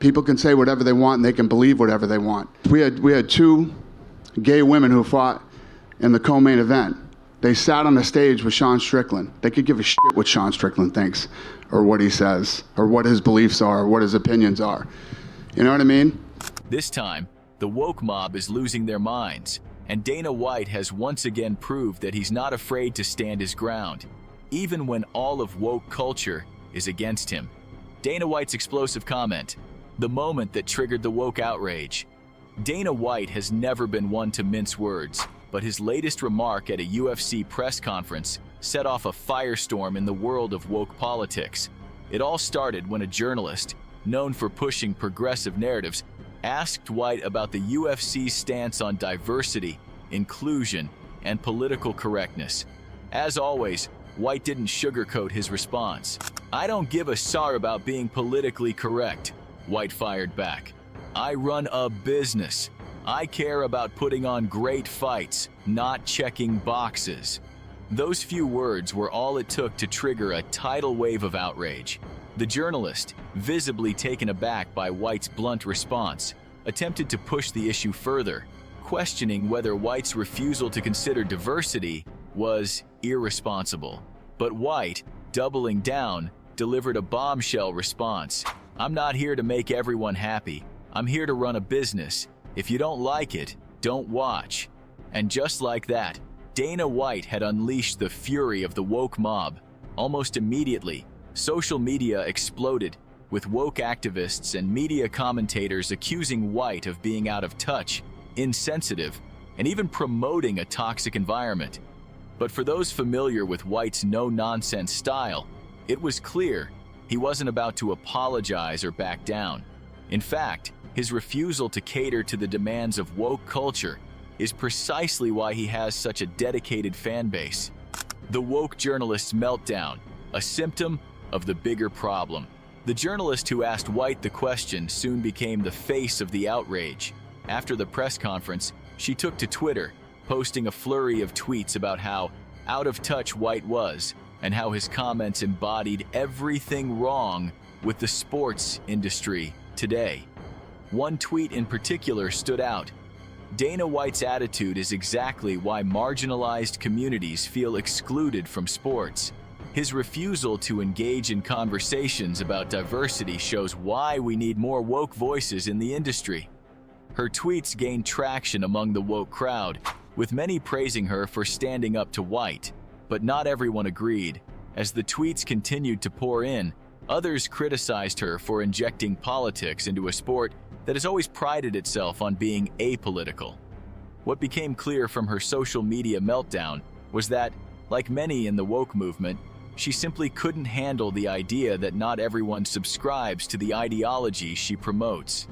People can say whatever they want and they can believe whatever they want. We had two gay women who fought in the co-main event. They sat on the stage with Sean Strickland. They could give a shit what Sean Strickland thinks or what he says or what his beliefs are or what his opinions are. You know what I mean? This time, the woke mob is losing their minds, and Dana White has once again proved that he's not afraid to stand his ground, even when all of woke culture is against him. Dana White's explosive comment, the moment that triggered the woke outrage. Dana White has never been one to mince words, but his latest remark at a UFC press conference set off a firestorm in the world of woke politics. It all started when a journalist, known for pushing progressive narratives, asked White about the UFC's stance on diversity, inclusion, and political correctness. As always, White didn't sugarcoat his response. "I don't give a SAR about being politically correct," White fired back. "I run a business. I care about putting on great fights, not checking boxes." Those few words were all it took to trigger a tidal wave of outrage. The journalist, visibly taken aback by White's blunt response, attempted to push the issue further, questioning whether White's refusal to consider diversity was irresponsible. But White, doubling down, delivered a bombshell response. "I'm not here to make everyone happy. I'm here to run a business. If you don't like it, don't watch." And just like that, Dana White had unleashed the fury of the woke mob. Almost immediately, social media exploded, with woke activists and media commentators accusing White of being out of touch, insensitive, and even promoting a toxic environment. But for those familiar with White's no-nonsense style, it was clear he wasn't about to apologize or back down. In fact, his refusal to cater to the demands of woke culture is precisely why he has such a dedicated fan base. The woke journalist's meltdown, a symptom of the bigger problem. The journalist who asked White the question soon became the face of the outrage. After the press conference, she took to Twitter, posting a flurry of tweets about how out of touch White was and how his comments embodied everything wrong with the sports industry today. One tweet in particular stood out. "Dana White's attitude is exactly why marginalized communities feel excluded from sports. His refusal to engage in conversations about diversity shows why we need more woke voices in the industry." Her tweets gained traction among the woke crowd, with many praising her for standing up to White. But not everyone agreed. As the tweets continued to pour in, others criticized her for injecting politics into a sport that has always prided itself on being apolitical. What became clear from her social media meltdown was that, like many in the woke movement, she simply couldn't handle the idea that not everyone subscribes to the ideology she promotes.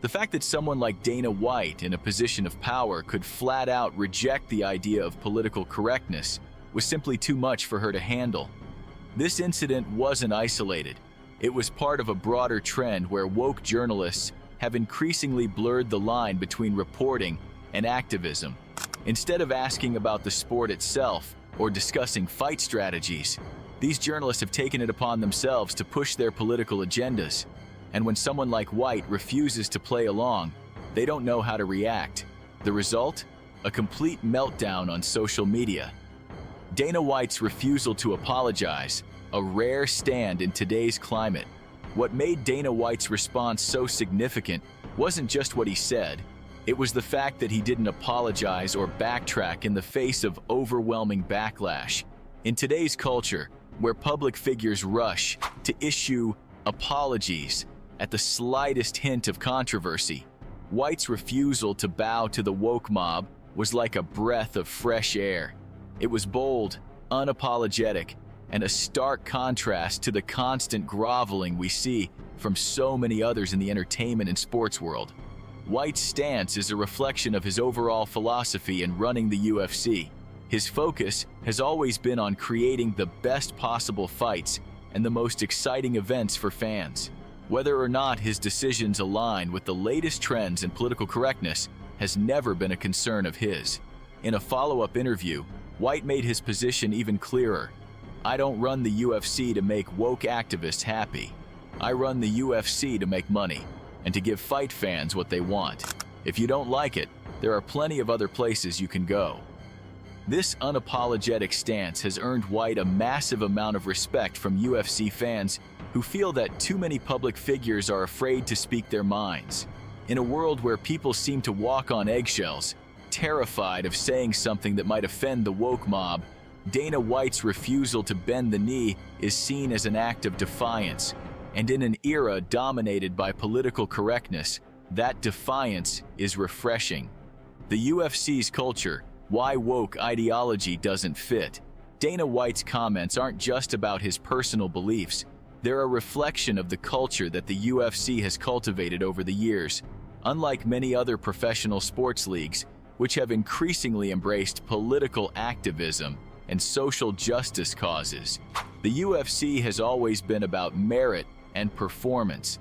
The fact that someone like Dana White in a position of power could flat out reject the idea of political correctness was simply too much for her to handle. This incident wasn't isolated. It was part of a broader trend where woke journalists have increasingly blurred the line between reporting and activism. Instead of asking about the sport itself or discussing fight strategies, these journalists have taken it upon themselves to push their political agendas. And when someone like White refuses to play along, they don't know how to react. The result? A complete meltdown on social media. Dana White's refusal to apologize, a rare stand in today's climate. What made Dana White's response so significant wasn't just what he said. It was the fact that he didn't apologize or backtrack in the face of overwhelming backlash. In today's culture, where public figures rush to issue apologies at the slightest hint of controversy, White's refusal to bow to the woke mob was like a breath of fresh air. It was bold, unapologetic, and a stark contrast to the constant groveling we see from so many others in the entertainment and sports world. White's stance is a reflection of his overall philosophy in running the UFC. His focus has always been on creating the best possible fights and the most exciting events for fans. Whether or not his decisions align with the latest trends in political correctness has never been a concern of his. In a follow-up interview, White made his position even clearer. "I don't run the UFC to make woke activists happy. I run the UFC to make money. and to give fight fans what they want. If you don't like it, there are plenty of other places you can go. This unapologetic stance has earned White a massive amount of respect from UFC fans who feel that too many public figures are afraid to speak their minds. In a world where people seem to walk on eggshells, terrified of saying something that might offend the woke mob, Dana White's refusal to bend the knee is seen as an act of defiance. And in an era dominated by political correctness, that defiance is refreshing. The UFC's culture, why woke ideology doesn't fit. Dana White's comments aren't just about his personal beliefs. They're a reflection of the culture that the UFC has cultivated over the years. Unlike many other professional sports leagues, which have increasingly embraced political activism and social justice causes, the UFC has always been about merit and performance.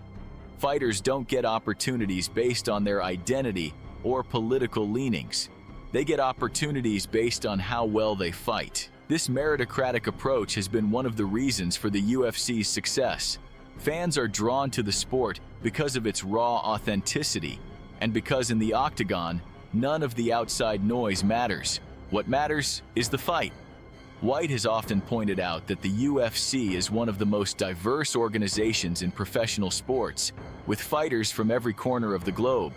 Fighters don't get opportunities based on their identity or political leanings. They get opportunities based on how well they fight. This meritocratic approach has been one of the reasons for the UFC's success. Fans are drawn to the sport because of its raw authenticity, and because in the octagon, none of the outside noise matters. What matters is the fight. White has often pointed out that the UFC is one of the most diverse organizations in professional sports, with fighters from every corner of the globe.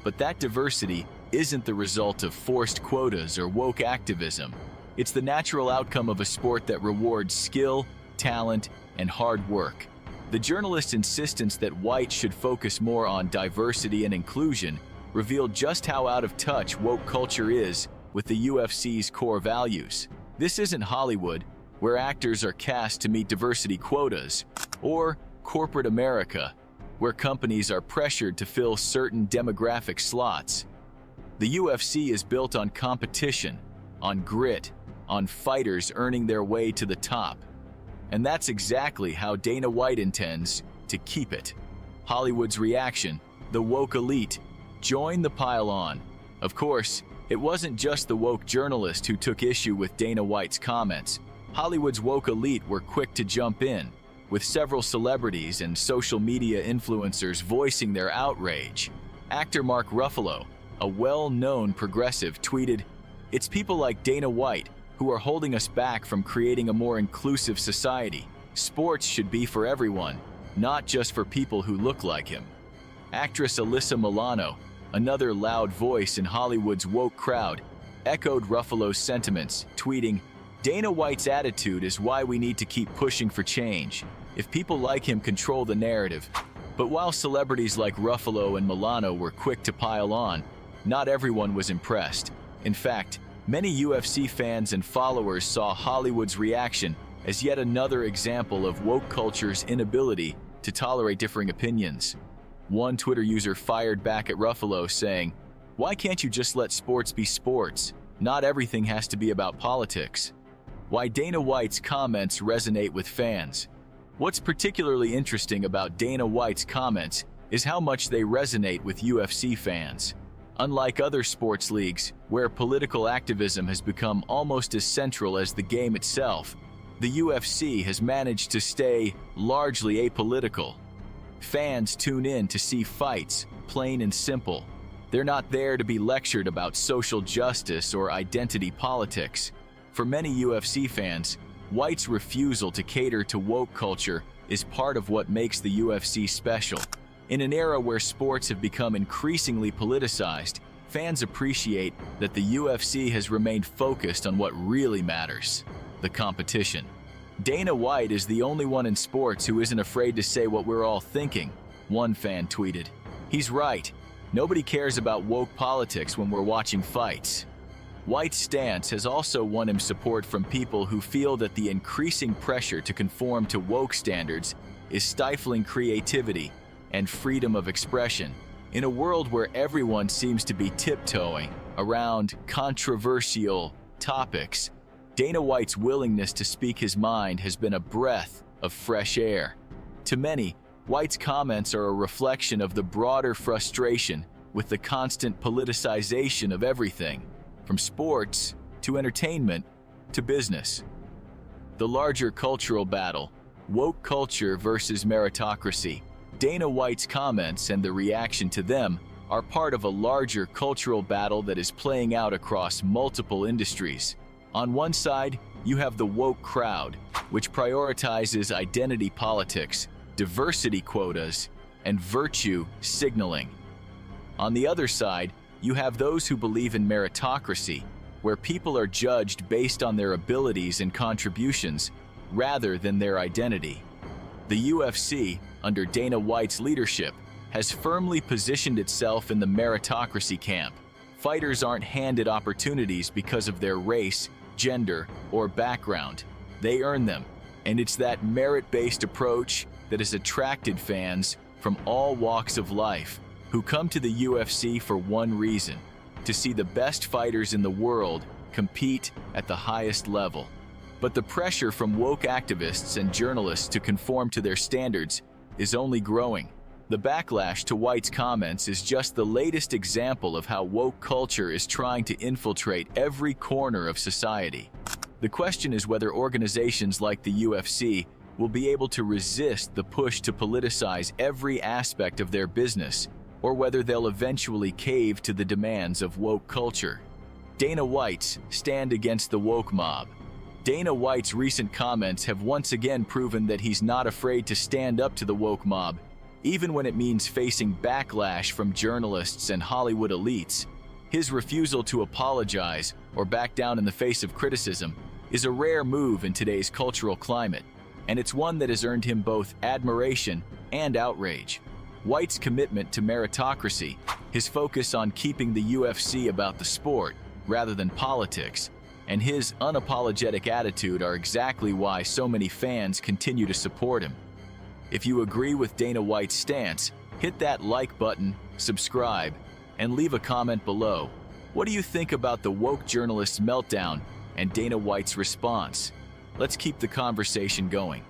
But that diversity isn't the result of forced quotas or woke activism. It's the natural outcome of a sport that rewards skill, talent, and hard work. The journalist's insistence that White should focus more on diversity and inclusion revealed just how out of touch woke culture is with the UFC's core values. This isn't Hollywood, where actors are cast to meet diversity quotas, or corporate America, where companies are pressured to fill certain demographic slots. The UFC is built on competition, on grit, on fighters earning their way to the top. And that's exactly how Dana White intends to keep it. Hollywood's reaction, the woke elite, join the pile on. Of course, it wasn't just the woke journalist who took issue with Dana White's comments. Hollywood's woke elite were quick to jump in, with several celebrities and social media influencers voicing their outrage. Actor Mark Ruffalo, a well-known progressive, tweeted, "It's people like Dana White who are holding us back from creating a more inclusive society. Sports should be for everyone, not just for people who look like him." Actress Alyssa Milano, another loud voice in Hollywood's woke crowd, echoed Ruffalo's sentiments, tweeting, "Dana White's attitude is why we need to keep pushing for change. If people like him control the narrative." But while celebrities like Ruffalo and Milano were quick to pile on, not everyone was impressed. In fact, many UFC fans and followers saw Hollywood's reaction as yet another example of woke culture's inability to tolerate differing opinions. One Twitter user fired back at Ruffalo saying, "Why can't you just let sports be sports? Not everything has to be about politics." Why Dana White's comments resonate with fans. What's particularly interesting about Dana White's comments is how much they resonate with UFC fans. Unlike other sports leagues, where political activism has become almost as central as the game itself, the UFC has managed to stay largely apolitical. Fans tune in to see fights, plain and simple. They're not there to be lectured about social justice or identity politics. For many UFC fans, White's refusal to cater to woke culture is part of what makes the UFC special. In an era where sports have become increasingly politicized, fans appreciate that the UFC has remained focused on what really matters: the competition. Dana White is the only one in sports who isn't afraid to say what we're all thinking, one fan tweeted. He's right. Nobody cares about woke politics when we're watching fights. White's stance has also won him support from people who feel that the increasing pressure to conform to woke standards is stifling creativity and freedom of expression. In a world where everyone seems to be tiptoeing around controversial topics, Dana White's willingness to speak his mind has been a breath of fresh air. To many, White's comments are a reflection of the broader frustration with the constant politicization of everything, from sports to entertainment to business. The larger cultural battle, woke culture versus meritocracy, Dana White's comments and the reaction to them are part of a larger cultural battle that is playing out across multiple industries. On one side, you have the woke crowd, which prioritizes identity politics, diversity quotas, and virtue signaling. On the other side, you have those who believe in meritocracy, where people are judged based on their abilities and contributions rather than their identity. The UFC, under Dana White's leadership, has firmly positioned itself in the meritocracy camp. Fighters aren't handed opportunities because of their race, gender, or background. They earn them, and it's that merit-based approach that has attracted fans from all walks of life who come to the UFC for one reason: to see the best fighters in the world compete at the highest level. But the pressure from woke activists and journalists to conform to their standards is only growing. The backlash to White's comments is just the latest example of how woke culture is trying to infiltrate every corner of society. The question is whether organizations like the UFC will be able to resist the push to politicize every aspect of their business, or whether they'll eventually cave to the demands of woke culture. Dana White's stand against the woke mob. Dana White's recent comments have once again proven that he's not afraid to stand up to the woke mob, even when it means facing backlash from journalists and Hollywood elites. His refusal to apologize or back down in the face of criticism is a rare move in today's cultural climate, and it's one that has earned him both admiration and outrage. White's commitment to meritocracy, his focus on keeping the UFC about the sport rather than politics, and his unapologetic attitude are exactly why so many fans continue to support him. If you agree with Dana White's stance, hit that like button, subscribe, and leave a comment below. What do you think about the woke journalist's meltdown and Dana White's response? Let's keep the conversation going.